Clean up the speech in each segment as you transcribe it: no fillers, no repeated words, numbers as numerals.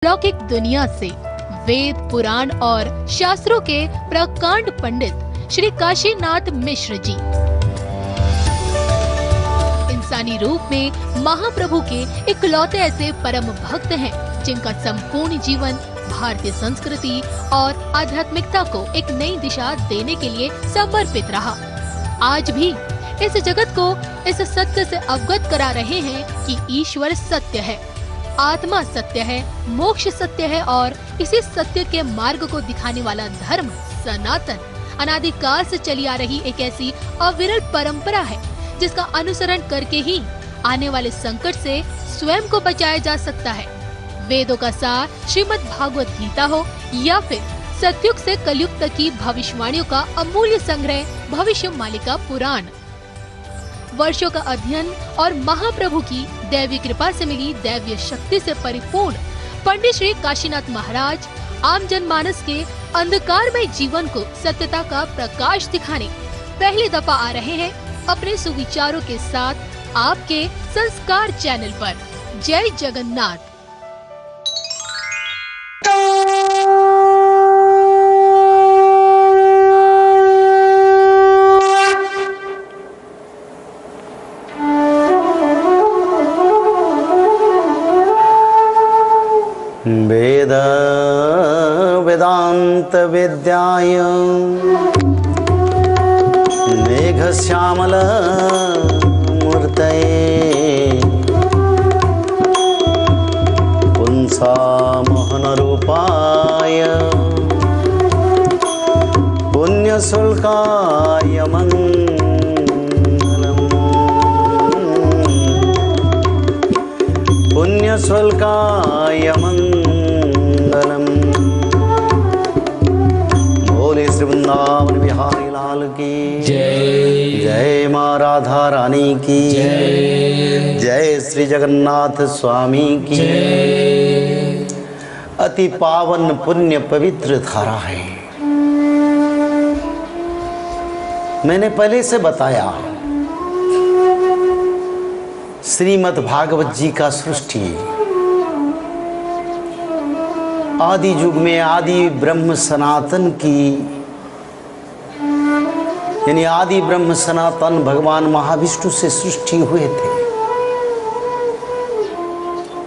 लौकिक दुनिया से वेद पुराण और शास्त्रों के प्रकांड पंडित श्री काशीनाथ मिश्र जी इंसानी रूप में महाप्रभु के इकलौते ऐसे परम भक्त हैं जिनका संपूर्ण जीवन भारतीय संस्कृति और आध्यात्मिकता को एक नई दिशा देने के लिए समर्पित रहा। आज भी इस जगत को इस सत्य से अवगत करा रहे हैं कि ईश्वर सत्य है, आत्मा सत्य है, मोक्ष सत्य है और इसी सत्य के मार्ग को दिखाने वाला धर्म सनातन अनादिकाल से चली आ रही एक ऐसी अविरल परंपरा है जिसका अनुसरण करके ही आने वाले संकट से स्वयं को बचाया जा सकता है। वेदों का सार श्रीमद् भागवत गीता हो या फिर सतयुग से कलयुग तक की भविष्यवाणियों का अमूल्य संग्रह भविष्य मालिका पुराण, वर्षों का अध्ययन और महाप्रभु की दैवी कृपा से मिली दैवीय शक्ति से परिपूर्ण पंडित श्री काशीनाथ महाराज आम जनमानस के अंधकारमय जीवन को सत्यता का प्रकाश दिखाने पहली दफा आ रहे हैं अपने सुविचारों के साथ आपके संस्कार चैनल पर। जय जगन्नाथ। वेद वेदांत विद्याय मेघश्यामल मूर्तये पुंसा मोहन रूपाय पुण्यशुल्काय मंगलम् पुण्यशुल्काय मंगलम्। बोले श्री वृंदावन बिहारी लाल की जय। जय माँ राधा रानी की जय। जय श्री जगन्नाथ स्वामी की जय। अति पावन पुण्य पवित्र धारा है। मैंने पहले से बताया श्रीमद् भागवत जी का सृष्टि आदि युग में आदि ब्रह्म सनातन की यानी आदि ब्रह्म सनातन भगवान महाविष्णु से सृष्टि हुए थे।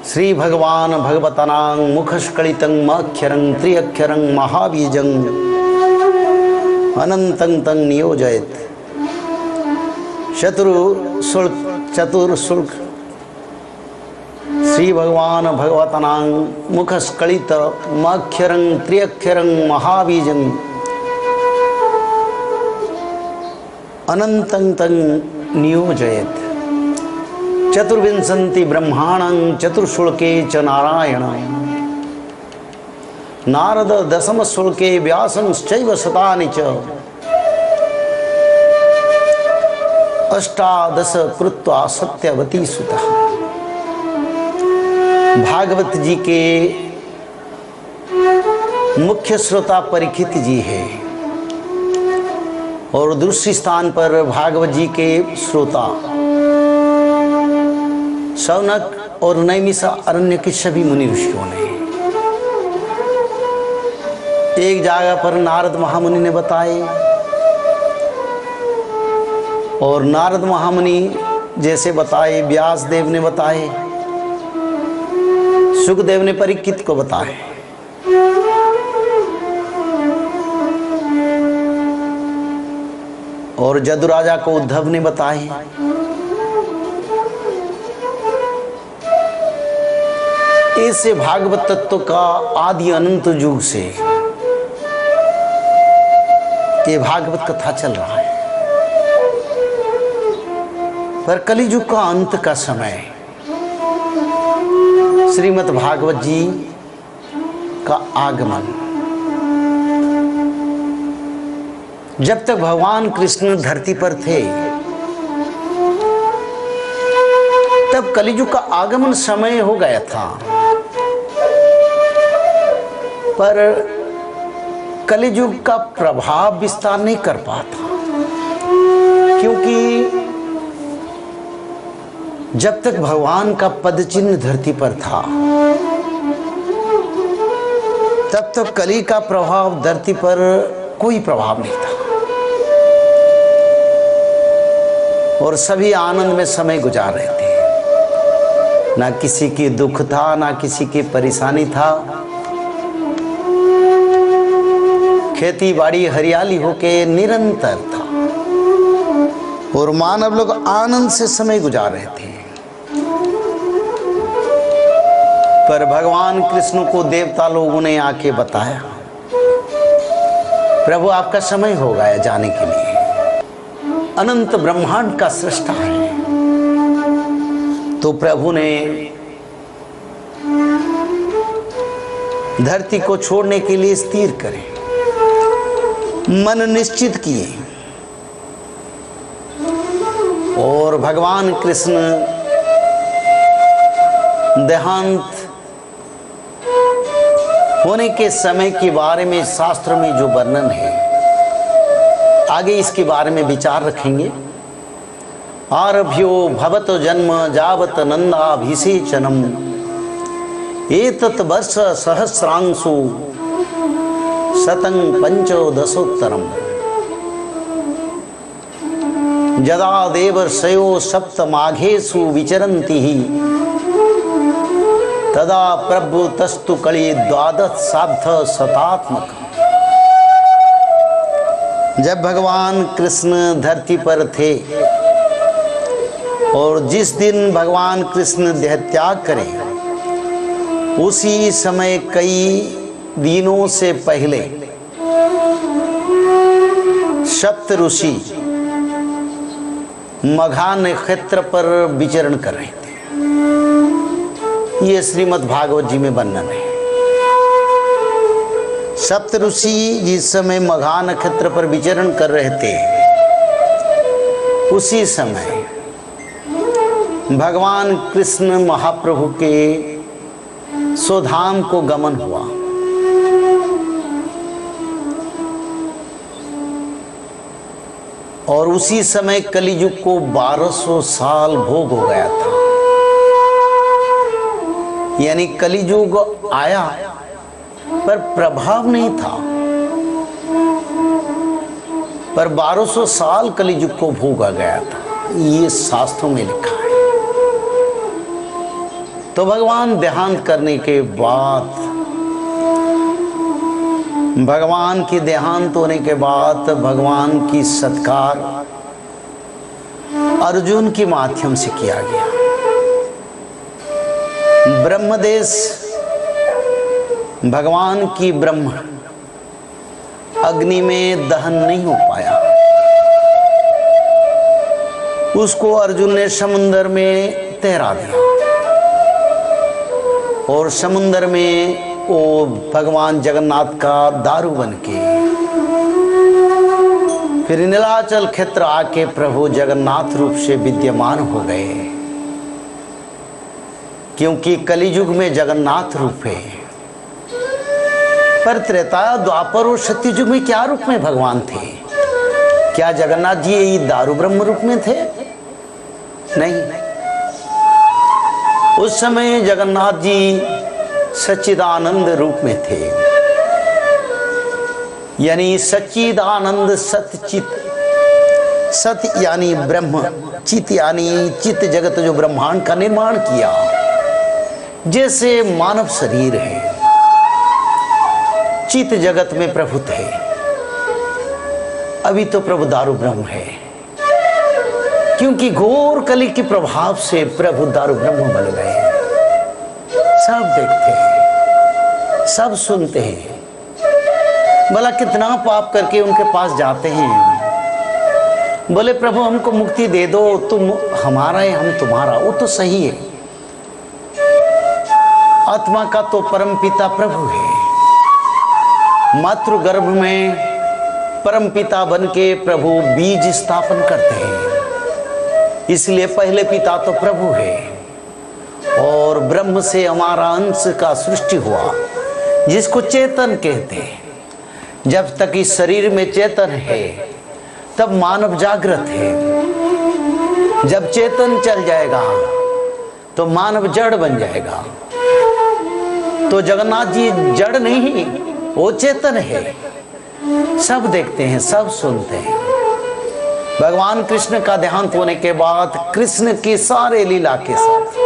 श्री भगवान भगवतानां मुखस्कलितं मक्षरं त्रिअक्षरं महाबीजं अनंतं तं नियोजयत् चतुर्शुल्क श्री भगवान भगवतानां मुखस्कलित मक्षरं त्रिअक्षरं महाबीजं अनंतं तं नियोजयत् चतुर्विंशति ब्रह्माणं चतुर्शुल्के च नारायण नारद दशम शुल्के व्यासंश्चैव शतानि च अष्टादश कृत्वा सत्यवती सुतः। भागवत जी के मुख्य श्रोता परीक्षित जी है और दूसरे स्थान पर भागवत जी के श्रोता शौनक और नैमिषा अरण्य के सभी मुनि ऋषियों ने। एक जगह पर नारद महामुनि ने बताए और नारद महामुनि जैसे बताए व्यास देव ने बताए, सुखदेव ने परीक्षित को बताए। और जदु राजा को उद्धव ने बताए। ऐसे भागवत तत्व का आदि अनंत युग से ये भागवत कथा चल रहा है। पर कलियुग का अंत का समय श्रीमद् भागवत जी का आगमन, जब तक भगवान कृष्ण धरती पर थे तब कलियुग का आगमन समय हो गया था। पर कलियुग का प्रभाव विस्तार नहीं कर पाता, क्योंकि जब तक भगवान का पद चिन्ह धरती पर था तब तो कली का प्रभाव धरती पर कोई प्रभाव नहीं था और सभी आनंद में समय गुजार रहे थे। ना किसी की दुख था, ना किसी की परेशानी था। खेती बाड़ी हरियाली होके निरंतर था और मानव लोग आनंद से समय गुजार रहे थे। पर भगवान कृष्ण को देवता लोगों ने आके बताया, प्रभु आपका समय हो गया जाने के लिए। अनंत ब्रह्मांड का सृष्टा है। तो प्रभु ने धरती को छोड़ने के लिए स्थिर करे, मन निश्चित किए और भगवान कृष्ण देहांत होने के समय के बारे में शास्त्र में जो वर्णन है, आगे इसके बारे में विचार रखेंगे। आरभ्यो भवत जन्म जावत नंदाभिषेचनम एतत् वर्ष सहस्रांशु शतं पंचोदशोत्तरम यदा देवर्षयो सप्तमाघेषु विचरन्ति तदा प्रभुतस्तु कली द्वादशाब्द शतात्मक। जब भगवान कृष्ण धरती पर थे और जिस दिन भगवान कृष्ण देह त्याग करें, उसी समय कई दिनों से पहले सप्त ऋषि मघा नक्षत्र पर विचरण कर रहे थे। ये श्रीमद् भागवत जी में वर्णन है। सप्त ऋषि जिस समय मघा नक्षत्र पर विचरण कर रहे थे, उसी समय भगवान कृष्ण महाप्रभु के स्वधाम को गमन हुआ। और उसी समय कलियुग को 1200 साल भोग हो गया था। यानी कलियुग आया पर प्रभाव नहीं था, पर 1200 साल कलियुग को भोगा गया था। ये शास्त्रों में लिखा है। तो भगवान देहांत करने के बाद, भगवान की देहांत होने के बाद भगवान की सत्कार अर्जुन के माध्यम से किया गया। ब्रह्मदेश भगवान की ब्रह्म अग्नि में दहन नहीं हो पाया। उसको अर्जुन ने समुद्र में तैरा दिया और समुद्र में वो भगवान जगन्नाथ का दारू बनके फिर नीलाचल क्षेत्र आके प्रभु जगन्नाथ रूप से विद्यमान हो गए। क्योंकि कलियुग में जगन्नाथ रूप है, पर त्रेता द्वापर और सत्ययुग में क्या रूप में भगवान थे? क्या जगन्नाथ जी यही दारू ब्रह्म रूप में थे? नहीं, उस समय जगन्नाथ जी सच्चिदानंद रूप में थे। यानी सच्चिदानंद सतचित, सत यानी ब्रह्म, चित यानी चित जगत जो ब्रह्मांड का निर्माण किया। जैसे मानव शरीर है, चित जगत में प्रभु थे। अभी तो प्रभु दारू ब्रह्म है, क्योंकि घोर कली के प्रभाव से प्रभु दारू ब्रह्म बन गए। सब देखते हैं, सब सुनते हैं। भला कितना पाप करके उनके पास जाते हैं, बोले प्रभु हमको मुक्ति दे दो, तुम हमारा है हम तुम्हारा। वो तो सही है, आत्मा का तो परम पिता प्रभु है। मातृ गर्भ में परम पिता बन के प्रभु बीज स्थापन करते हैं, इसलिए पहले पिता तो प्रभु है। और ब्रह्म से हमारा अंश का सृष्टि हुआ, जिसको चेतन कहते हैं। जब तक इस शरीर में चेतन है तब मानव जागृत है। जब चेतन चल जाएगा तो मानव जड़ बन जाएगा। तो जगन्नाथ जी जड़ नहीं, वो चेतन है, सब देखते हैं, सब सुनते हैं। भगवान कृष्ण का देहांत होने के बाद कृष्ण के सारे लीला के साथ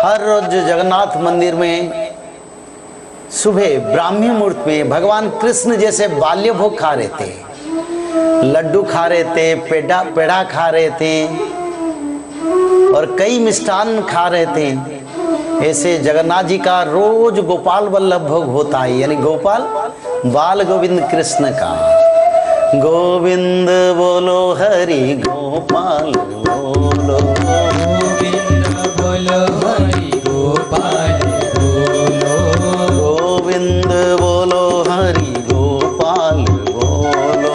हर रोज जगन्नाथ मंदिर में सुबह ब्राह्मी मुहूर्त में भगवान कृष्ण जैसे बाल्य भोग खा रहे थे, लड्डू खा रहे थे, पेड़ा खा रहे थे और कई मिष्ठान खा रहे थे, ऐसे जगन्नाथ जी का रोज गोपाल वल्लभ भोग होता है, यानी गोपाल बाल गोविंद कृष्ण का। गोविंद बोलो हरि गोपाल बोलो, गोविंद बोलो हरि गोपाल बोलो, गोविंद बोलो हरि गोपाल बोलो,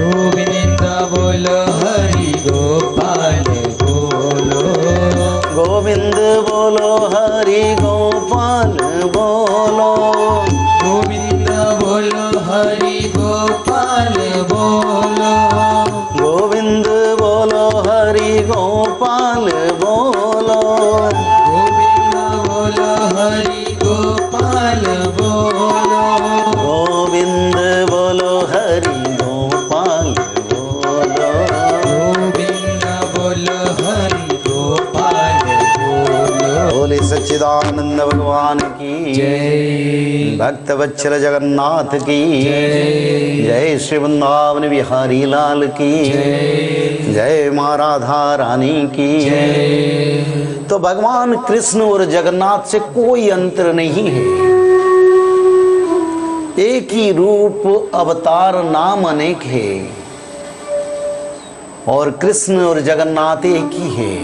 गोविंद बोलो हरि गोपाल बोलो, गोविंद बोलो हरि गोपाल बोलो, गोविंद बोलो हरि गोपाल बोलो, गोविंद बोलो हरि गोपाल बोलो, गोविंद बोलो हरि गोपाल बोलो, गोविंद बोलो हरि गोपाल बोलो। गोविंद बोलो हरि गोपाल बोलो। बोले सच्चिदानंद भगवान की जय। भक्त वत्सल जगन्नाथ की जय, श्री वृंदावन बिहारी लाल की जय, माँ राधा रानी की। तो भगवान कृष्ण और जगन्नाथ से कोई अंतर नहीं है, एक ही रूप, अवतार, नाम अनेक है और कृष्ण और जगन्नाथ एक ही है।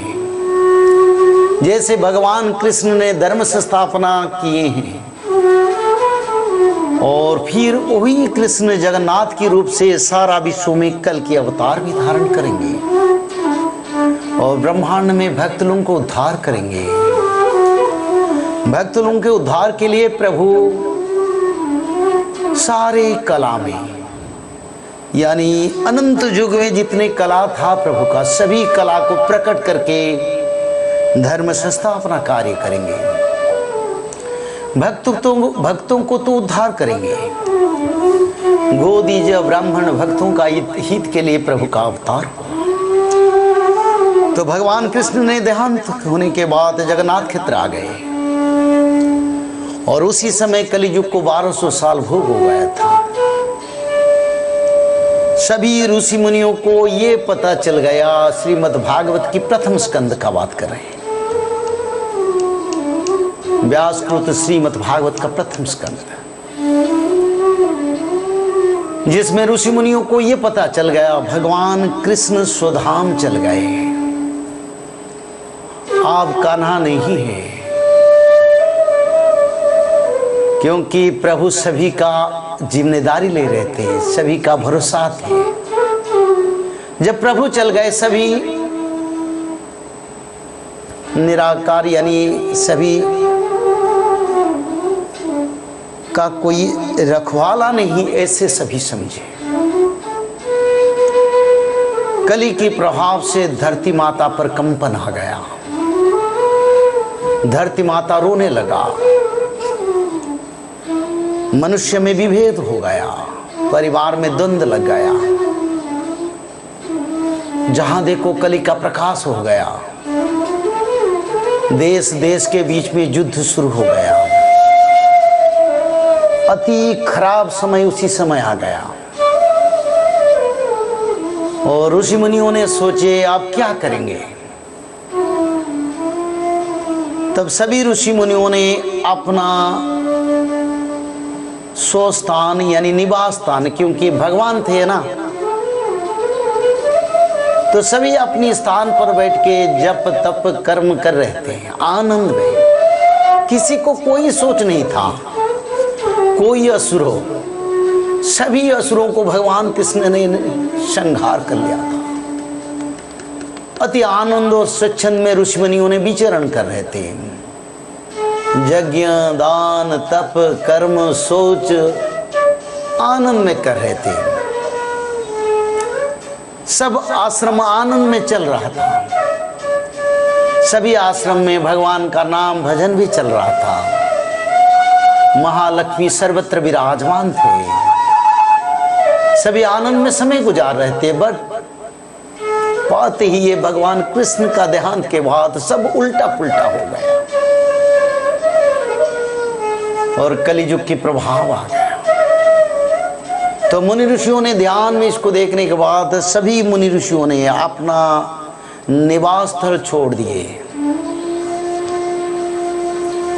जैसे भगवान कृष्ण ने धर्म संस्थापना किए हैं और फिर वही कृष्ण जगन्नाथ के रूप से सारा विश्व में कल के अवतार भी धारण करेंगे और ब्रह्मांड में भक्त लोगों को उद्धार करेंगे। भक्त लोगों के उद्धार के लिए प्रभु सारे कला में, यानी अनंत युग में जितने कला था प्रभु का, सभी कला को प्रकट करके धर्म संस्थापना कार्य करेंगे। भक्तों को तो उद्धार करेंगे। गोदीज ब्राह्मण भक्तों का हित के लिए प्रभु का अवतार हुआ। तो भगवान कृष्ण ने देहांत होने के बाद जगन्नाथ क्षेत्र आ गए और उसी समय कलियुग को 1200 साल भोग हो गया था। सभी ऋषि मुनियों को ये पता चल गया, श्रीमद् भागवत की प्रथम स्कंद का बात कर रहे हैं, व्यासकृत श्रीमद् भागवत का प्रथम स्कंद, जिसमें ऋषि मुनियों को यह पता चल गया भगवान कृष्ण स्वधाम चल गए, अब कान्हा नहीं है, क्योंकि प्रभु सभी का जिम्मेदारी ले रहे थे, सभी का भरोसा थे। जब प्रभु चल गए सभी निराकार, यानी सभी का कोई रखवाला नहीं, ऐसे सभी समझे। कली के प्रभाव से धरती माता पर कंपन आ गया, धरती माता रोने लगा, मनुष्य में विभेद हो गया, परिवार में द्वंद्व लग गया, जहां देखो कली का प्रकाश हो गया, देश देश के बीच में युद्ध शुरू हो गया, अति खराब समय उसी समय आ गया। और ऋषि मुनियों ने सोचे आप क्या करेंगे। तब सभी ऋषि मुनियों ने अपना स्वस्थान यानी निवास स्थान, क्योंकि भगवान थे ना, तो सभी अपनी स्थान पर बैठ के जप तप कर्म कर रहे थे आनंद में। किसी को कोई सोच नहीं था कोई असुर हो, सभी असुरों को भगवान कृष्ण ने संहार कर लिया था। अति आनंद और स्वच्छंद में ऋषिमुनियों ने विचरण कर रहे थे, यज्ञ दान तप कर्म सोच आनंद में कर रहे थे, सब आश्रम आनंद में चल रहा था, सभी आश्रम में भगवान का नाम भजन भी चल रहा था। महालक्ष्मी सर्वत्र विराजमान थे, सभी आनंद में समय गुजार रहे थे। बट पाते ही ये भगवान कृष्ण का देहांत के बाद सब उल्टा पुल्टा हो गया और कलियुग की प्रभाव आ गया। तो मुनि ऋषियों ने ध्यान में इसको देखने के बाद सभी मुनि ऋषियों ने अपना निवास स्थल छोड़ दिए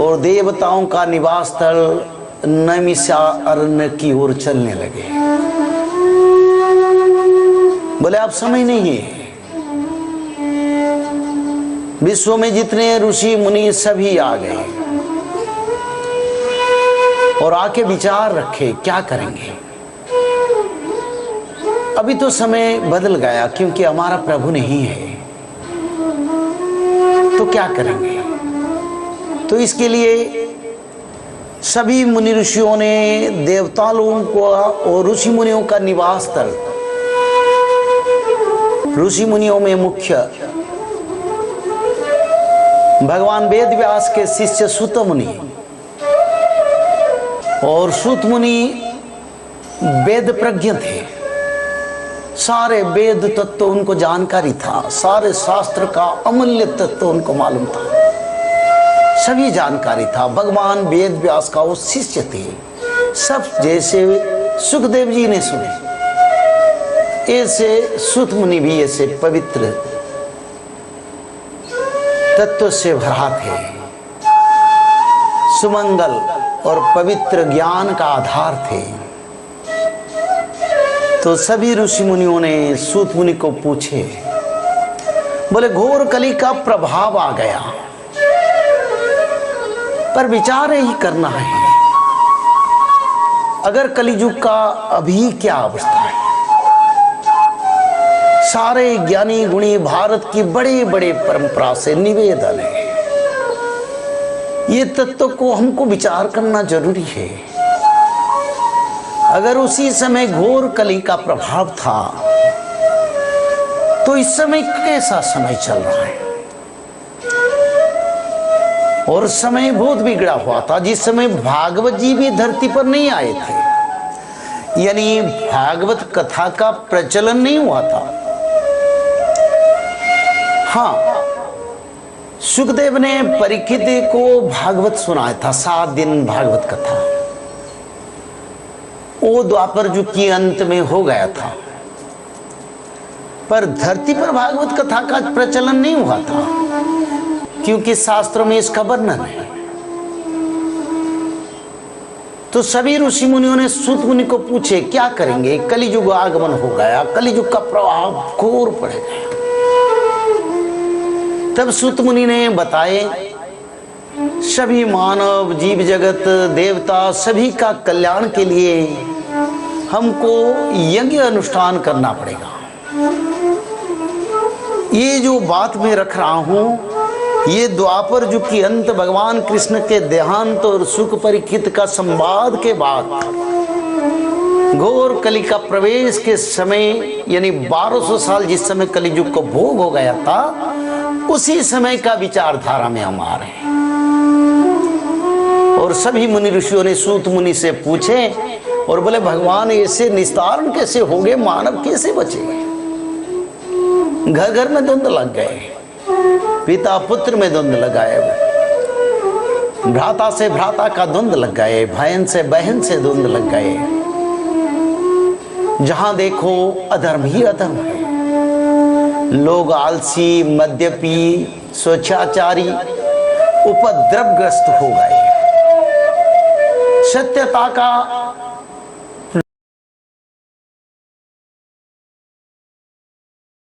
और देवताओं का निवास स्थल नैमिषारण्य की ओर चलने लगे। बोले अब समय नहीं है, विश्व में जितने ऋषि मुनि सभी आ गए और आके विचार रखे क्या करेंगे। अभी तो समय बदल गया क्योंकि हमारा प्रभु नहीं है, तो क्या करेंगे। तो इसके लिए सभी मुनि ऋषियों ने देवता लोगों को और ऋषि मुनियों का निवास स्थल, ऋषि मुनियों में मुख्य भगवान वेद व्यास के शिष्य सूत मुनि, और सूत मुनि वेद प्रज्ञ थे, सारे वेद तत्व उनको जानकारी था, सारे शास्त्र का अमूल्य तत्व उनको मालूम था, सभी जानकारी था। भगवान वेद व्यास का वो शिष्य थे। सब जैसे सुखदेव जी ने सुने ऐसे सूत मुनि भी ऐसे पवित्र तत्व से भरा थे, सुमंगल और पवित्र ज्ञान का आधार थे। तो सभी ऋषि मुनियों ने सूत मुनि को पूछे, बोले घोर कली का प्रभाव आ गया, पर विचार ही करना है अगर कलियुग का अभी क्या अवस्था है। सारे ज्ञानी गुणी भारत की बड़े बड़े परंपरा से निवेदन है, ये तत्व को हमको विचार करना जरूरी है। अगर उसी समय घोर कली का प्रभाव था तो इस समय कैसा समय चल रहा है। और समय बहुत बिगड़ा हुआ था जिस समय भागवत जी भी धरती पर नहीं आए थे, यानी भागवत कथा का प्रचलन नहीं हुआ था। हाँ, सुखदेव ने परीक्षित को भागवत सुनाया था, 7 दिन भागवत कथा, वो द्वापर युग के अंत में हो गया था, पर धरती पर भागवत कथा का प्रचलन नहीं हुआ था क्योंकि शास्त्रों में इसका वर्णन है। तो सभी ऋषि मुनियों ने सूत मुनि को पूछे क्या करेंगे, कलियुग आगमन हो गया, कलियुग का प्रभाव घोर पड़ गया। तब सूत मुनि ने बताए सभी मानव जीव जगत देवता सभी का कल्याण के लिए हमको यज्ञ अनुष्ठान करना पड़ेगा। ये जो बात मैं रख रहा हूं ये द्वापर युग की अंत भगवान कृष्ण के देहांत और सुख परीक्षित का संवाद के बाद घोर कली का प्रवेश के समय यानी 1200 साल जिस समय कलियुग को भोग हो गया था उसी समय का विचारधारा में हम आ रहे हैं। और सभी मुनि ऋषियों ने सूत मुनि से पूछे और बोले भगवान ऐसे निस्तारण कैसे हो गए, मानव कैसे बचेंगे। घर घर में द्वंद्व लग गए, पिता पुत्र में द्वंद्व लगाए, भ्राता से भ्राता का द्वंद्व लग गए, बहन से बहन से द्वंद्व लग गए। जहां देखो अधर्म ही अधर्म है। लोग आलसी, मद्यपी, स्वेच्छाचारी, उपद्रवग्रस्त हो गए। सत्यता का